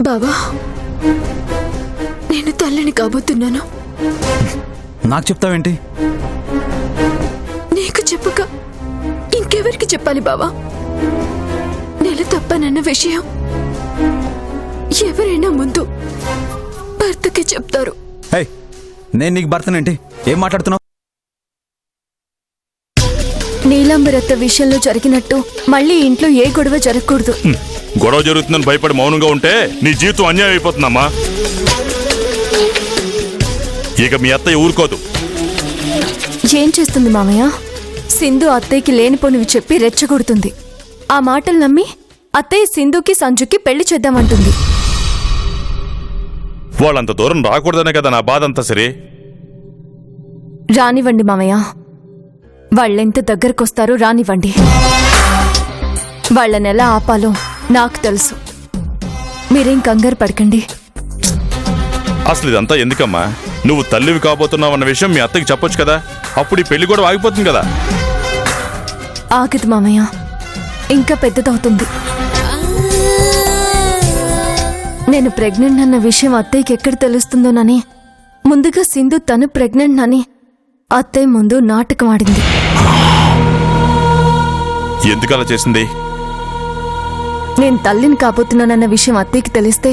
బావా, నేను తల్లిని కాబోతున్నాను. నాకు చెప్తావేంటి? నీకు చెప్పక ఇంకెవరికి చెప్పాలి బావా? నెల తప్పనన్న విషయం ఎవరైనా ముందు భర్తకి చెప్తారు. నేను నీకు భర్తనేంటి? ఏం మాట్లాడుతున్నావు? నీలాంబరత్త విషయంలో జరిగినట్టు మళ్ళీ ఇంట్లో ఏ గొడవ జరగకూడదు. గొడవ జరుగుతుందని భయపడి మౌనంగా ఉంటే నీ జీవితం అన్యాయం అయిపోతుందమ్మా. ఇక మీ అత్తయ్య ఊరుకోదు. ఏం చేస్తుంది మామయ్య? సింధు అత్తయ్యకి లేనిపోనివి చెప్పి రెచ్చగొడుతుంది. ఆ మాటలు నమ్మి అత్తయ్య సింధుకి సంజుకి పెళ్లి చేద్దామంటుంది. వాళ్ళంత దూరం రాకూడదనే కదా నా బాధ అంతా. సరే రానివ్వండి మామయ్య, వాళ్ళెంత దగ్గరకొస్తారో రానివ్వండి. వాళ్ళనెలా ఆపాలో నాకు తెలుసు. మీరేం కంగారు పడకండి. అసలు ఇదంతా ఎందుకమ్మా? నువ్వు తల్లివి కాబోతున్నావన్న విషయం మీ అత్తకి చెప్పొచ్చు కదా. అప్పుడు ఈ పెళ్లి కూడా ఆగిపోతుంది కదా. ఆగదు మామయ్య, ఇంకా పెద్దదవుతుంది. నేను ప్రెగ్నెంట్ అన్న విషయం అత్తయ్యకి ఎక్కడ తెలుస్తుందోనని ముందుగా సింధు తను ప్రెగ్నెంట్ అని అత్తయ్య ముందు నాటకం ఆడింది. ఎందుకు అలా చేసింది? నేను తల్లిని కాబోతున్నానన్న విషయం అత్తయ్యకి తెలిస్తే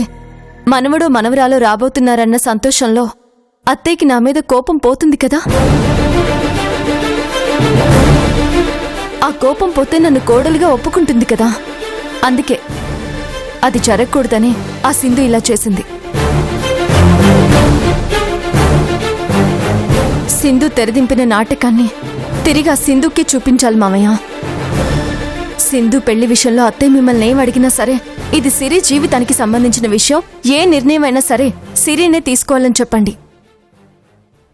మనవడో మనవరాలో రాబోతున్నారన్న సంతోషంలో అత్తయ్యకి నా మీద కోపం పోతుంది కదా. ఆ కోపం పోతే నన్ను కోడలుగా ఒప్పుకుంటుంది కదా. అందుకే అది జరగకూడదని ఆ సింధు ఇలా చేసింది. సింధు తెరదింపిన నాటకాన్ని తిరిగి ఆ సింధుకి చూపించాలి మామయ్య. సింధు పెళ్లి విషయంలో అత్తయ్య మిమ్మల్ని ఏం అడిగినా సరే ఇది సిరి జీవితానికి సంబంధించిన విషయం, ఏ నిర్ణయం అయినా సరే సిరినే తీసుకోవాలని చెప్పండి.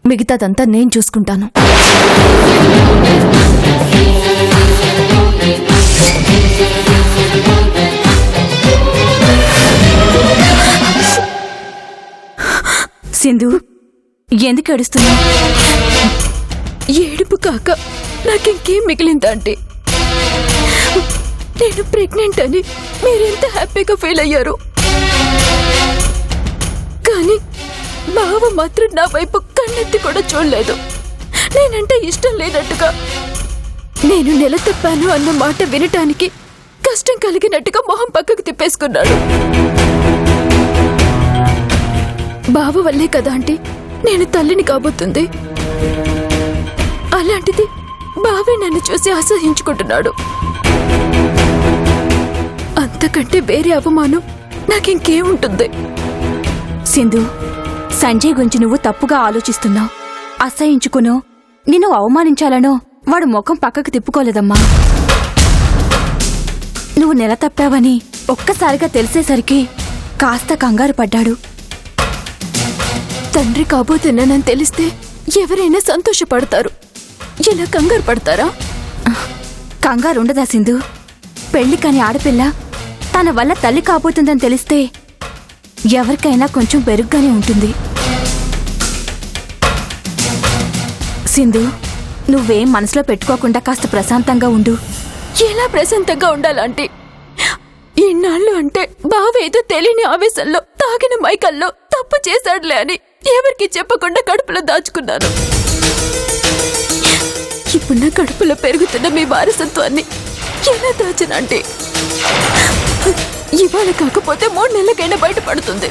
మిగతాదంతా నేను చూసుకుంటాను. సింధు, ఎందుకు ఏడుస్తున్నావు? ఏడుపు కాక నాకింకేం మిగిలిందా అంటే? నేను ప్రెగ్నెంట్ అని మీరెంత హ్యాపీగా ఫీల్ అయ్యారు, కానీ బావ మాత్రం నా వైపు కన్నెత్తి కూడా చూడలేదు. నేనంటే ఇష్టం లేనట్టుగా, నేను నెల తప్పాను అన్న మాట వినటానికి కష్టం కలిగినట్టుగా మొహం పక్కకు తిప్పేసుకున్నాడు. బావ వల్లే కదా అంటే నేను తల్లిని కాబోతుంది. అలాంటిది బావే నన్ను చూసి అసహించుకుంటున్నాడు. అంతకంటే వేరే అవమానం నాకింకేముంటుంది? సింధు, సంజయ్ గురించి నువ్వు తప్పుగా ఆలోచిస్తున్నావు. అసహించుకునో నిన్ను అవమానించాలనో వాడు ముఖం పక్కకు తిప్పుకోలేదమ్మా. నువ్వు నెల తప్పావని ఒక్కసారిగా తెలిసేసరికి కాస్త కంగారు పడ్డాడు. తండ్రి కాబోతున్నానని తెలిస్తే ఎవరైనా సంతోషపడతారు, ఇలా కంగారు పడతారా? కంగారుండదా సింధు? పెళ్లి కాని ఆడపిల్ల తన వల్ల తల్లి కాబోతుందని తెలిస్తే ఎవరికైనా కొంచెం బెరుగ్గానే ఉంటుంది. సింధు, నువ్వేం మనసులో పెట్టుకోకుండా కాస్త ప్రశాంతంగా ఉండు. ఎలా ప్రశాంతంగా ఉండాలంటే? ఇన్నాళ్ళు అంటే బావేదో తెలియని ఆవేశంలో తాగిన మైకల్లో తప్పు చేశాడులే అని ఎవరికి చెప్పకుండా కడుపులో దాచుకున్నాను. ఇప్పుడు నా కడుపులో పెరుగుతున్న మీ వారసత్వాన్ని ఎలా దాచనంటే? ఇవాళ కాకపోతే 3 నెలలకైనా బయటపడుతుంది.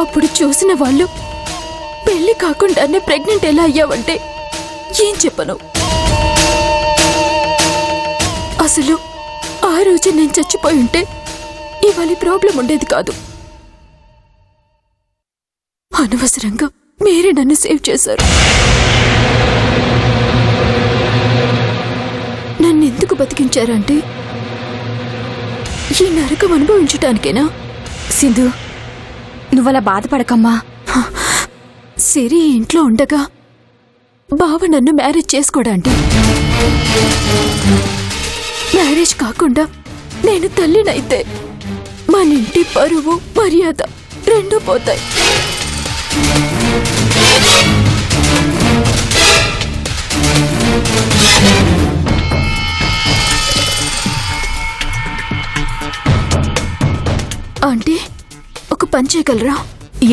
అప్పుడు చూసిన వాళ్ళు పెళ్లి కాకుండానే ప్రెగ్నెంట్ ఎలా అయ్యావంటే ఏం చెప్పను? అసలు ఆ రోజు నేను చచ్చిపోయి ఉంటే ఇవాళ ప్రాబ్లం ఉండేది కాదు. అనవసరంగా మీరే నన్ను సేవ్ చేశారు. నన్ను ఎందుకు బతికించారంటే ఈ నరకం అనుభవించటానికేనా? సింధు, నువ్వలా బాధపడకమ్మా. సిరి ఇంట్లో ఉండగా బావ నన్ను మ్యారేజ్ చేసుకోడంటే, మ్యారేజ్ కాకుండా నేను తల్లినైతే మన ఇంటి పరువు మర్యాద రెండూ పోతాయి. ఆంటీ ఒక పని చేయగలరా?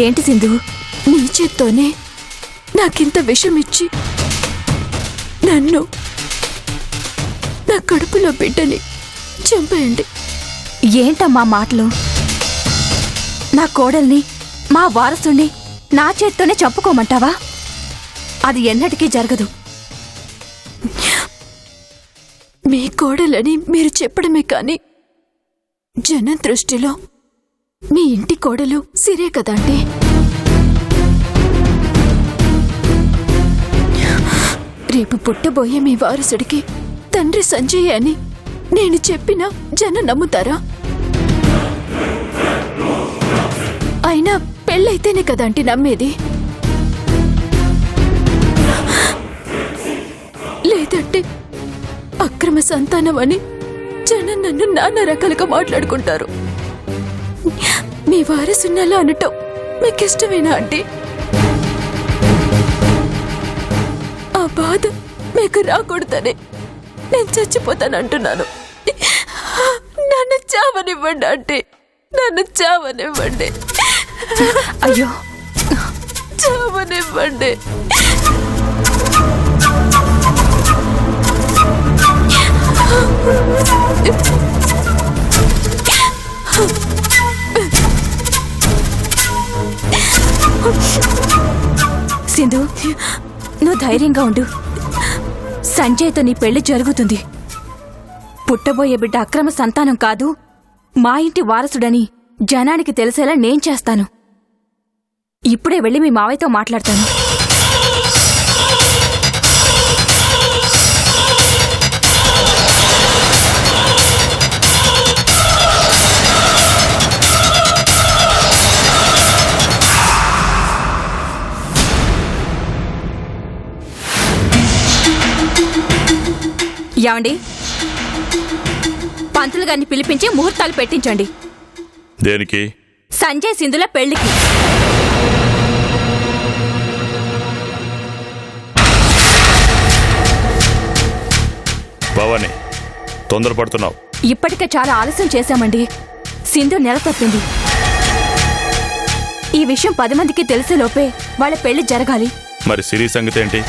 ఏంటి సింధు? నీ చేత్తోనే నాకింత విషం ఇచ్చి నన్ను, నా కడుపులో బిడ్డని చంపేయండి. ఏంటమ్మా మాటలు? నా కోడల్ని, మా వారసుని నా చేత్తోనే చంపుకోమంటావా? అది ఎన్నటికీ జరగదు. మీ కోడలని మీరు చెప్పడమే కాని జనం దృష్టిలో మీ ఇంటి కోడలు సిరే కదండి. రేపు పుట్టబోయే మీ వారసుడికి తండ్రి సంజయ్ అని నేను చెప్పినా జనం నమ్ముతారా? అయినా పెళ్ళైతేనే కదండి నమ్మేది. లేదంటే అక్రమ సంతానం అని జనం నన్ను నానా రకాలుగా మాట్లాడుకుంటారు. మీ వారసున్నలా అనటం మీకిష్టమేనా అంటే? ఆ బాధ మీకు రాకూడదనే నేను చచ్చిపోతానంటున్నాను. నన్ను చావనివ్వండి అంటే, నన్ను చావనివ్వండి. అయ్యో, చావనివ్వండి. సింధు, నువ్వు ధైర్యంగా ఉండు. సంజయ్తో నీ పెళ్లి జరుగుతుంది. పుట్టబోయే బిడ్డ అక్రమ సంతానం కాదు, మా ఇంటి వారసుడని జనానికి తెలిసేలా నేను చేస్తాను. ఇప్పుడే వెళ్ళి మీ మావయ్యతో మాట్లాడతాను. ఏమండి, పంతులు గారిని పిలిపించి ముహూర్తాలు పెట్టించండి. దేనికి? సంజయ్ సింధుల పెళ్లికి. భవాని, తొందరపడుతున్నావు. ఇప్పటికే చాలా ఆలస్యం చేశామండి. సింధు నెల తప్పింది. ఈ విషయం 10 మందికి తెలిసేలోపే వాళ్ళ పెళ్లి జరగాలి. మరి సిరి సంగతి ఏంటి?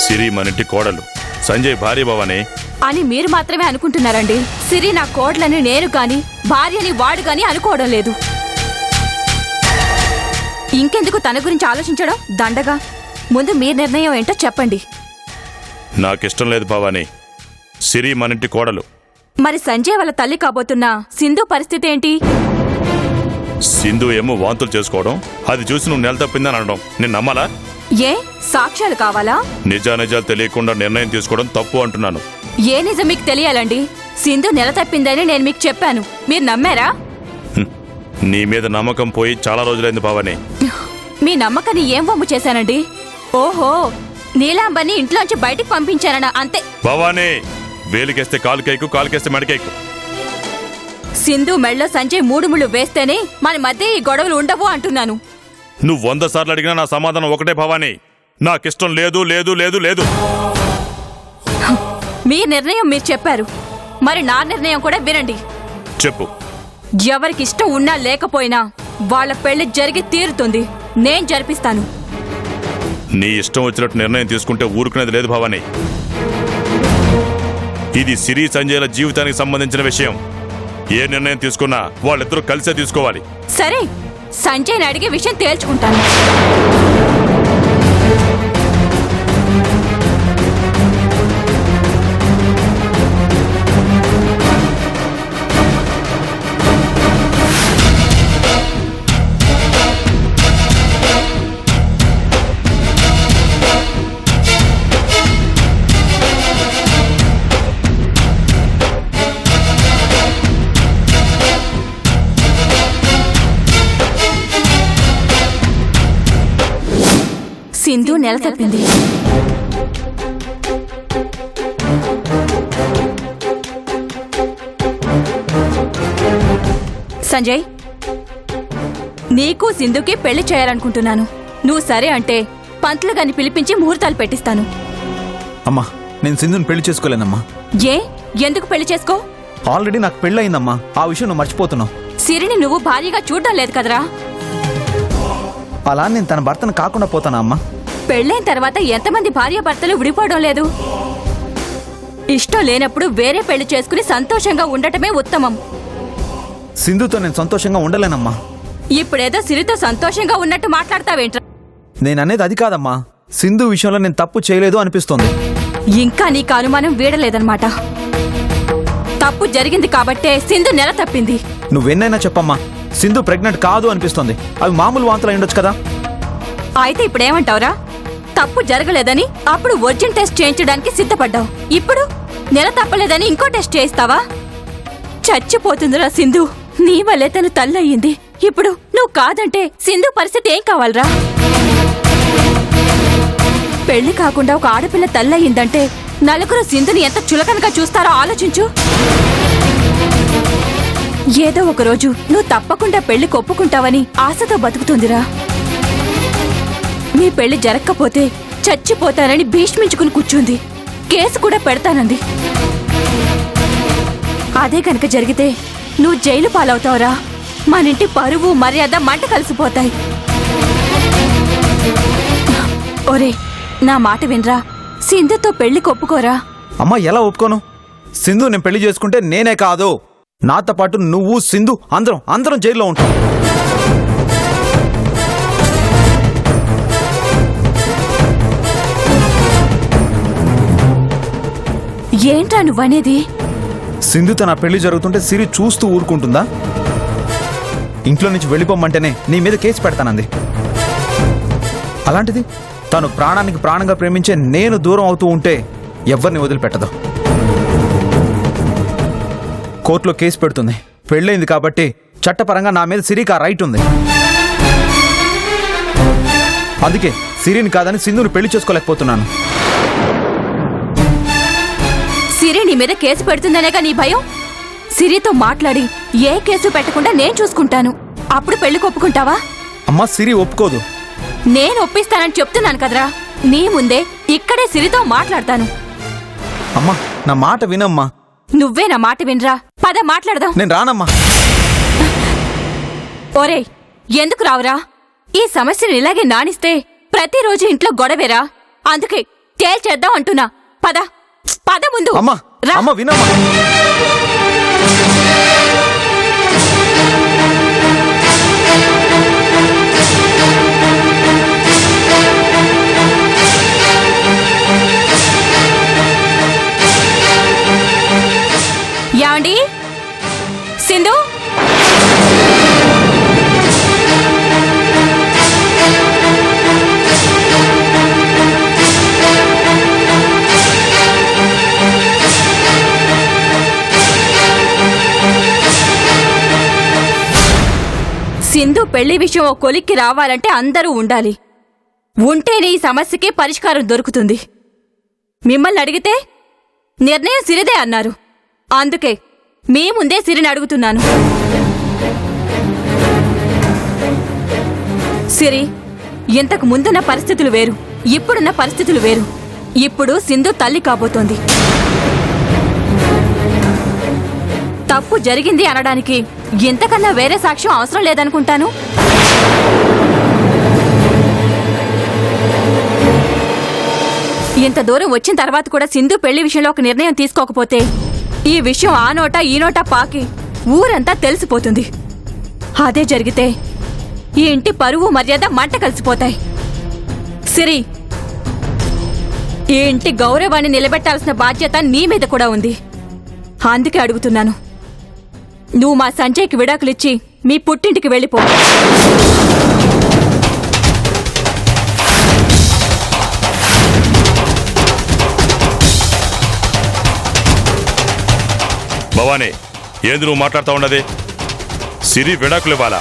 సిరి మనింటి కోడలు, సంజయ్ భార్య భవాని. అని మీరు మాత్రమే అనుకుంటున్నారండి. సిరి నా కోడలని నేను గాని, భార్యని వాడు గాని అనుకోవడం లేదు. ఇంకెందుకు తన గురించి ఆలోచించడం? దండగా. ముందు మీ నిర్ణయం ఏంటో చెప్పండి. నాకిష్టం లేదు భవాని. సిరి మనింటి కోడలు. మరి సంజయ్ వాళ్ళ తల్లి కాబోతున్న సింధు పరిస్థితి ఏంటి? సింధు ఏమో వాంతులు చేసుకోవడం, అది చూసి నువ్వు నెల తప్పిందని అనడం నేను నమ్మాలా? ఏ సాక్ష్యాలు కావాలా? నిజానిజాలు తెలియకుండా నిర్ణయం తీసుకోవడం తప్పు అంటున్నాను. ఏ నిజం మీకు తెలియాలండి? సింధు నెల తప్పిందని నేను మీకు చెప్పాను, మీరు నమ్మారా? నీ మీద నమ్మకం పోయి చాలా రోజులైంది భవాని. మీ నమ్మకాన్ని ఏం వమ్ము చేశానండి? ఓహో, నీలాంబని ఇంట్లోంచి బయటికి పంపించానన్నా అంతే. భవాని, వేలికేస్తే కాలుకేకు, కాలుకేస్తే మెడకేకు. సింధు మెళ్ళో సంజయ్ 3 ముళ్ళు వేస్తేనే మన మధ్య ఈ గొడవలు ఉండవు అంటున్నాను. నువ్వు 100 సార్లు అడిగినా నా సమాధానం ఒకటే భవాని. నాకిష్టం లేదు లేదు లేదు లేదు. మీ నిర్ణయం మీరు చెప్పారు, మరి నా నిర్ణయం కూడా వినండి. చెప్పు. ఎవరికి ఇష్టం ఉన్నా లేకపోయినా వాళ్ళ పెళ్లి జరిగి తీరుతుంది. నేను జరిపిస్తాను. నీ ఇష్టం వచ్చినట్టు నిర్ణయం తీసుకుంటే ఊరుకునేది లేదు భవాని. ఇది సిరి సంజయ్ల జీవితానికి సంబంధించిన విషయం. ఏ నిర్ణయం తీసుకున్నా వాళ్ళిద్దరూ కలిసే తీసుకోవాలి. సరే, సంజయ్ని అడిగే విషయం తేల్చుకుంటాను. సింధు నెల తప్పింది. సంజయ్, నీకు సింధుకి పెళ్లి చేయాలనుకుంటున్నాను. నువ్వు సరే అంటే పంతులు గారిని పిలిపించి ముహూర్తాలు పెట్టిస్తాను. అమ్మా, నేను సింధుని పెళ్లి చేసుకోలేనమ్మా. ఏ, ఎందుకు పెళ్లి చేసుకో? ఆల్రెడీ నాకు పెళ్ళయిందమ్మా. ఆ విషయం నువ్వు మర్చిపోతున్నావు. సిరిని నువ్వు భార్యగా చూడడం లేదు కదరా. అలా నేను తన భర్తను కాకుండా పోతానా అమ్మా? పెళ్ళైన తర్వాత ఎంతమంది భార్యాభర్తలు విడిపోవడం లేదు? ఇష్టం లేనప్పుడు వేరే పెళ్లి చేసుకుని సంతోషంగా ఉండటమే ఉత్తమం. సింధుతో నేను సంతోషంగా ఉండలేనమ్మా. ఇప్పుడేదో సిరితో సంతోషంగా ఉన్నట్టు మాట్లాడతావేంట్రా? నేను అనేది అది కాదమ్మా. సింధు విషయంలో నేను తప్పు చేయలేదు అనిపిస్తోంది. ఇంకా నీకు అనుమానం వీడలేదన్నమాట. తప్పు జరిగింది కాబట్టే సింధు నెల తప్పింది. నువ్వెన్నైనా చెప్పమ్మా, సింధు ప్రెగ్నెంట్ కాదు అనిపిస్తోంది. అవి మామూలు వాంతులు అయి ఉండొచ్చు కదా. అయితే ఇప్పుడేమంటావురా? తప్పు జరగలేదని అప్పుడు ఒరిజిన్ టెస్ట్ చేయించడానికి సిద్ధపడ్డావు. ఇప్పుడు నెల తప్పలేదని ఇంకో టెస్ట్ చేయిస్తావా? చచ్చిపోతుందిరా సింధు. నీ వల్లే తను తల్లయ్యింది. ఇప్పుడు నువ్వు కాదంటే సింధు పరిస్థితి ఏం కావాలరా? పెళ్లి కాకుండా ఒక ఆడపిల్ల తల్లయ్యిందంటే నలుగురు సింధుని ఎంత చులకనగా చూస్తారో ఆలోచించు. ఏదో ఒక రోజు నువ్వు తప్పకుండా పెళ్లి కొప్పుకుంటావని ఆశతో బతుకుతుందిరా. నీ పెళ్లి జరగకపోతే చచ్చిపోతానని భీష్మించుకుని కూర్చుంది. కేసు కూడా పెడతానంది. అదే కనుక జరిగితే నువ్వు జైలు పాలవుతావురా. మనింటి పరువు మర్యాద మంట కలిసిపోతాయి. ఒరే, నా మాట వినరా. సింధుతో పెళ్లి కొప్పుకోరా. అమ్మా, ఎలా ఒప్పుకోను? సింధు నేను పెళ్లి చేసుకుంటే నేనే కాదు, నాతో పాటు నువ్వు సింధు అందరం జైల్లో ఉంటాం. ఏంట్రా నువ్వనేది? సింధుతో నా పెళ్లి జరుగుతుంటే సిరి చూస్తూ ఊరుకుంటుందా? ఇంట్లో నుంచి వెళ్ళిపోమంటేనే నీ మీద కేసు పెడతానంది. అలాంటిది తను ప్రాణానికి ప్రాణంగా ప్రేమించే నేను దూరం అవుతూ ఉంటే ఎవరిని వదిలిపెట్టదు. కోర్టులో కేసు పెడుతుంది. పెళ్ళైంది కాబట్టి చట్టపరంగా నా మీద సిరికి ఆ రైట్ ఉంది. అందుకే సిరిని కాదని సింధుని పెళ్లి చేసుకోలేకపోతున్నాను. సిరి నీ మీద కేసు పెడుతుందనేగా నీ భయం? సిరితో మాట్లాడి ఏ కేసు పెట్టకుండా నేను చూసుకుంటాను. అప్పుడు పెళ్లి కొప్పుకుంటావా? అమ్మా, సిరి ఒప్పుకోదు. నేను ఒప్పిస్తానని చెప్తున్నాను కదరా. నీ ముందే ఇక్కడే సిరితో మాట్లాడతాను. అమ్మా, నా మాట వినమ్మా. నువ్వే నా మాట వినరా. పద మాట్లాడదాం. నేను రానమ్మా. ఒరే, ఎందుకు రావురా? ఈ సమస్యను ఇలాగే నానిస్తే ప్రతిరోజు ఇంట్లో గొడవేరా. అందుకే తేల్చేద్దాం అంటున్నా. పద పద ముందు. అమ్మా, రా. అమ్మా వినమ్మా. యాండి సింధు, సింధు పెళ్లి విషయం ఓ కొలిక్కి రావాలంటే అందరూ ఉండాలి. ఉంటేనే ఈ సమస్యకి పరిష్కారం దొరుకుతుంది. మిమ్మల్ని అడిగితే నిర్ణయం సిరిదే అన్నారు. అందుకే మీ ముందే సిరిని అడుగుతున్నాను. సిరి, ఇంతకు ముందున్న పరిస్థితులు వేరు, ఇప్పుడున్న పరిస్థితులు వేరు. ఇప్పుడు సింధు తల్లి కాబోతోంది. తప్పు జరిగింది అనడానికి ఇంతకన్నా వేరే సాక్ష్యం అవసరం లేదనుకుంటాను. ఇంత దూరం వచ్చిన తర్వాత కూడా సింధు పెళ్లి విషయంలో ఒక నిర్ణయం తీసుకోకపోతే ఈ విషయం ఆ నోట ఈ నోట పాకి ఊరంతా తెలిసిపోతుంది. అదే జరిగితే ఈ ఇంటి పరువు మర్యాద మంట కలిసిపోతాయి. సిరి, ఈ ఇంటి గౌరవాన్ని నిలబెట్టాల్సిన బాధ్యత నీ మీద కూడా ఉంది. అందుకే అడుగుతున్నాను, నువ్వు మా సంజయ్కి విడాకులిచ్చి మీ పుట్టింటికి వెళ్ళిపో. భవానీ, ఏంది నువ్వు మాట్లాడుతూ ఉన్నది? సిరి విడాకులు ఇవ్వాలా?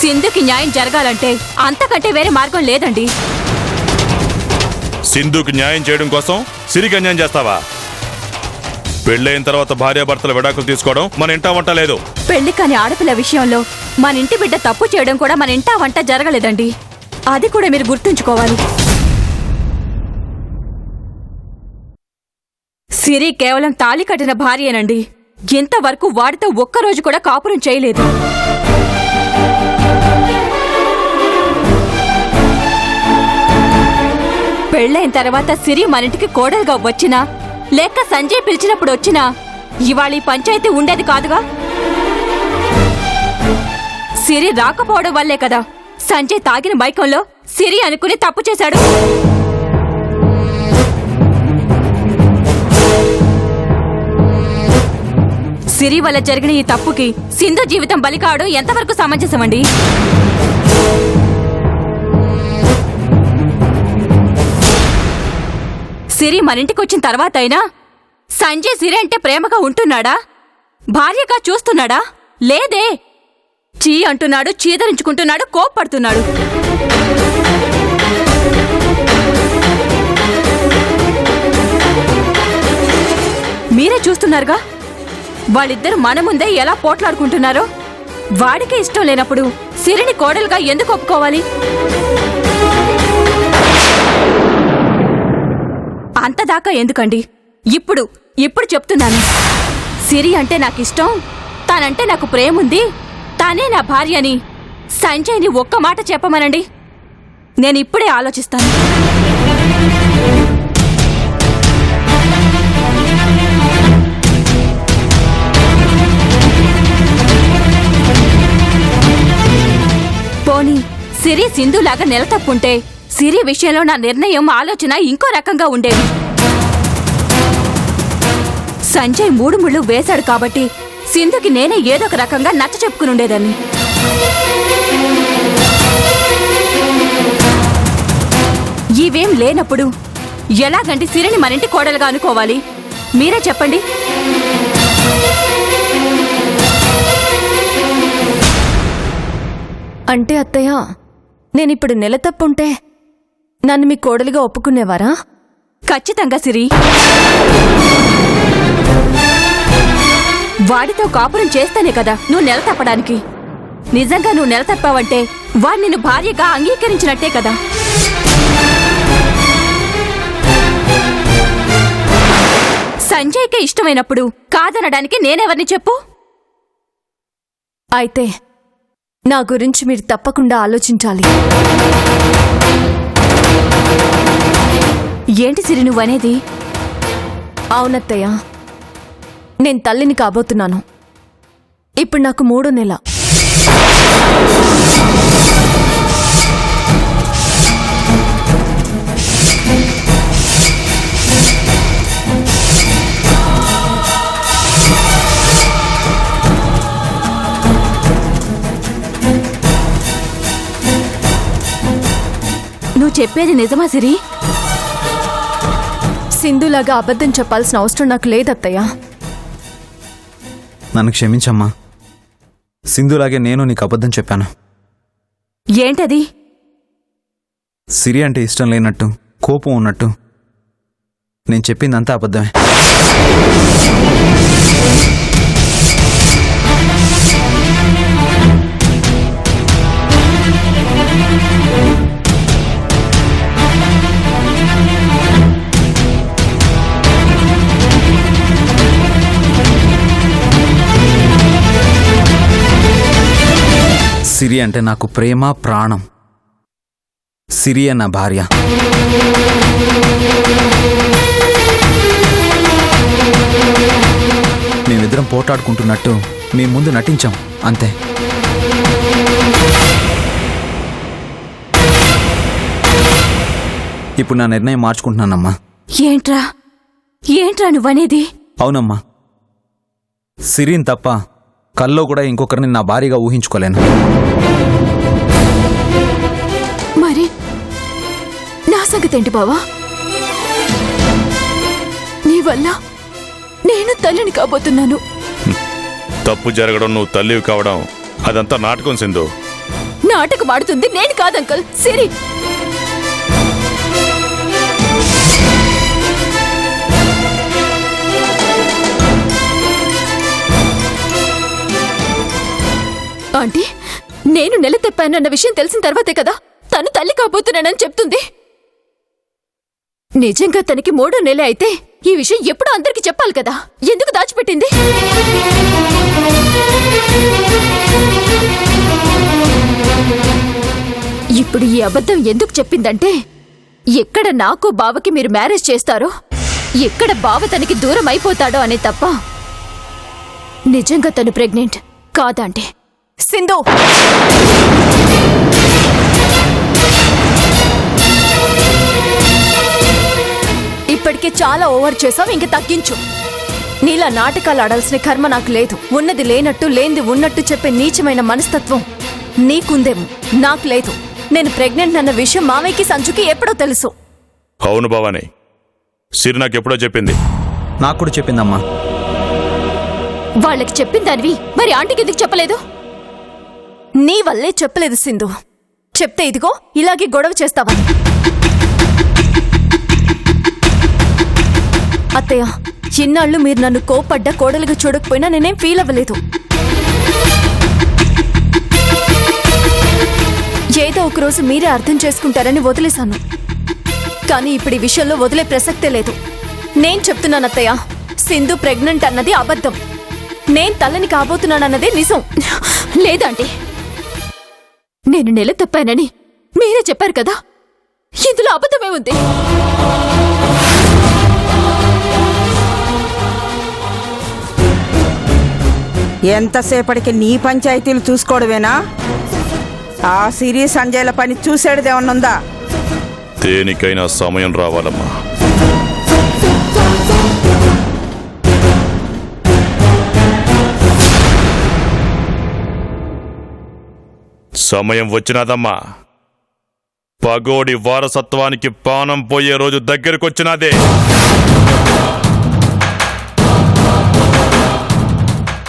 సింధుకి న్యాయం జరగాలంటే అంతకంటే వేరే మార్గం లేదండి. సింధుకి న్యాయం చేయడం కోసం సిరికి అన్యాయం చేస్తావా? పెళ్ళైన తర్వాత భార్యాభర్తల విడాకులు తీసుకోవడం మన ఇంటా వంట లేదు. పెళ్లి కాని ఆడపిల్ల విషయంలో మన ఇంటి బిడ్డ తప్పు చేయడం కూడా మన ఇంటా వంట జరగలేదండి. అది కూడా మీరు గుర్తుంచుకోవాలి. సిరి కేవలం తాళి కట్టిన భార్యేనండి. ఇంతవరకు వాడితో ఒక్కరోజు కూడా కాపురం చేయలేదు. పెళ్ళైన తర్వాత సిరి మనింటికి కోడలుగా వచ్చినా లేక సంజయ్ పిలిచినప్పుడు వచ్చినా ఇవాళ ఈ పంచాయతీ ఉండేది కాదుగా. సిరి రాకపోవడం వల్లే కదా సంజయ్ తాగిన మైకంలో సిరి అనుకుని తప్పు చేశాడు. సిరి వల్ల జరిగిన ఈ తప్పుకి సింధు జీవితం బలికావడం ఎంతవరకు సమంజసమండి? సిరి మనింటికొచ్చిన తర్వాత అయినా సంజయ్ సిరి అంటే ప్రేమగా ఉంటున్నాడా? భార్యగా చూస్తున్నాడా? లేదే. చీ అంటున్నాడు, చీదరించుకుంటున్నాడు, కోప్పడుతున్నాడు. మీరే చూస్తున్నారుగా వాళ్ళిద్దరు మన ముందే ఎలా పోట్లాడుకుంటున్నారో. వాడికే ఇష్టం లేనప్పుడు సిరిని కోడలుగా ఎందుకు ఒప్పుకోవాలి? అంతదాకా ఎందుకండి? ఇప్పుడు చెప్తున్నాను. సిరి అంటే నాకిష్టం, తానంటే నాకు ప్రేముంది, తానే నా భార్య అని సంజయ్ని ఒక్క మాట చెప్పమనండి, నేను ఇప్పుడే ఆలోచిస్తాను. పోనీ సిరి సింధులాగా నెలతప్పుంటే సిరి విషయంలో నా నిర్ణయం ఆలోచన ఇంకో రకంగా ఉండేది. సంజయ్ 3 ముళ్ళు వేశాడు కాబట్టి సింధుకి నేనే ఏదో ఒక రకంగా నచ్చ చెప్పుకునుండేదాన్ని. ఇవేం లేనప్పుడు ఎలాగంటే సిరిని మనింటి కోడలుగా అనుకోవాలి? మీరే చెప్పండి. అంటే అత్తయ్య, నేనిప్పుడు నెల తప్పుంటే నన్ను మీ కోడలిగా ఒప్పుకునేవారా? ఖచ్చితంగా సిరి. వాడితో కాపురం చేస్తేనే కదా నువ్వు నెల తప్పడానికి. నిజంగా నువ్వు నెల తప్పావంటే వాడు నిన్ను భార్యగా అంగీకరించినట్టే కదా. సంజయ్కే ఇష్టమైనప్పుడు కాదనడానికి నేనెవరిని చెప్పు? అయితే నా గురించి మీరు తప్పకుండా ఆలోచించాలి. ఏంటి సిరి నువ్వనేది? అవునత్తయ్య, నేను తల్లిని కాబోతున్నాను. ఇప్పుడు నాకు 3వ నెల. నువ్వు చెప్పేది నిజమా సిరి? సింధులాగా అబద్ధం చెప్పాల్సిన అవసరం నాకు లేదత్తయ్య. నన్ను క్షమించమ్మా. సింధులాగే నేను నీకు అబద్ధం చెప్పాను. ఏంటది? సిరి అంటే ఇష్టం లేనట్టు, కోపం ఉన్నట్టు నేను చెప్పిందంతా అబద్ధమే. సిరి అంటే నాకు ప్రేమ, ప్రాణం. సిరి నా భార్య. మేమిద్దరం పోటాడుకుంటున్నట్టు మీ ముందు నటించాం అంతే. ఇప్పుడు నా నిర్ణయం మార్చుకుంటున్నానమ్మా. ఏంట్రా నువ్వనేది? అవునమ్మా, సిరిని తప్ప కల్లో కూడా ఇంకొకరిని నా భార్యగా ఊహించుకోలేను. మరి నా సంగతేంటి బావా? నీ వల్ల నేను తల్లిని కాబోతున్నాను. తప్పు జరగడం, నువ్వు తల్లివి కావడం అదంతా నాటకం సింధు. నాటకం ఆడుతుంది నేను కాదంకల్, సిరి. ఆంటీ, నేను నెల తెప్పానన్న విషయం తెలిసిన తర్వాతే కదా తను తల్లి కాబోతున్నానని చెప్తుంది. నిజంగా తనకి 3వ నెల అయితే ఈ విషయం ఎప్పుడూ అందరికీ చెప్పాలి కదా. ఎందుకు దాచిపెట్టింది? ఇప్పుడు ఈ అబద్ధం ఎందుకు చెప్పిందంటే, ఎక్కడ నాకు బావకి మీరు మ్యారేజ్ చేస్తారో, ఎక్కడ బావ తనకి దూరం అయిపోతాడో అనే తప్ప నిజంగా తను ప్రెగ్నెంట్ కాదంటే. సింధు, ఇప్పటికే చాలా ఓవర్ చేసావు, ఇంక తగ్గించు. నీలా నాటకాలు ఆడాల్సిన కర్మ నాకు లేదు. ఉన్నది లేనట్టు లేనిది ఉన్నట్టు చెప్పే నీచమైన మనస్తత్వం నీకుందేమో, నాకు లేదు. నేను ప్రెగ్నెంట్ అన్న విషయం మామయ్యకి సంచుకి ఎప్పుడో తెలుసు. అవును భవాని, సిరి నాకెప్పుడో చెప్పింది. నాకు కూడా చెప్పిందమ్మా. వాళ్ళకి చెప్పిందానివి మరి ఆంటీకి ఎందుకు చెప్పలేదు? నీ వల్లే చెప్పలేదు సింధు. చెప్తే ఇదిగో ఇలాగే గొడవ చేస్తావా? అత్తయ్య, ఇన్నాళ్ళు మీరు నన్ను కోపడ్డా కోడలుగా చూడకపోయినా నేనేం ఫీల్ అవ్వలేదు. ఏదో ఒకరోజు మీరే అర్థం చేసుకుంటారని వదిలేశాను. కానీ ఇప్పుడు ఈ విషయంలో వదిలే ప్రసక్తే లేదు. నేను చెప్తున్నాను అత్తయ్య, సింధు ప్రెగ్నెంట్ అన్నది అబద్ధం. నేను తల్లిని కాబోతున్నానన్నదే నిజం. లేదంటే నేను నెల తప్పానని మీరే చెప్పారు కదా, ఇందులో అబద్ధమే ఉంది. ఎంతసేపటికి నీ పంచాయతీలు చూసుకోవడమేనా? ఆ సిరి సంజయ్ల పని చూసేదేమన్నుందా? దేనికైనా సమయం రావాలమ్మా. సమయం వచ్చినదమ్మా. పగోడి వారసత్వానికి పానం పోయే రోజు దగ్గరకొచ్చినదే.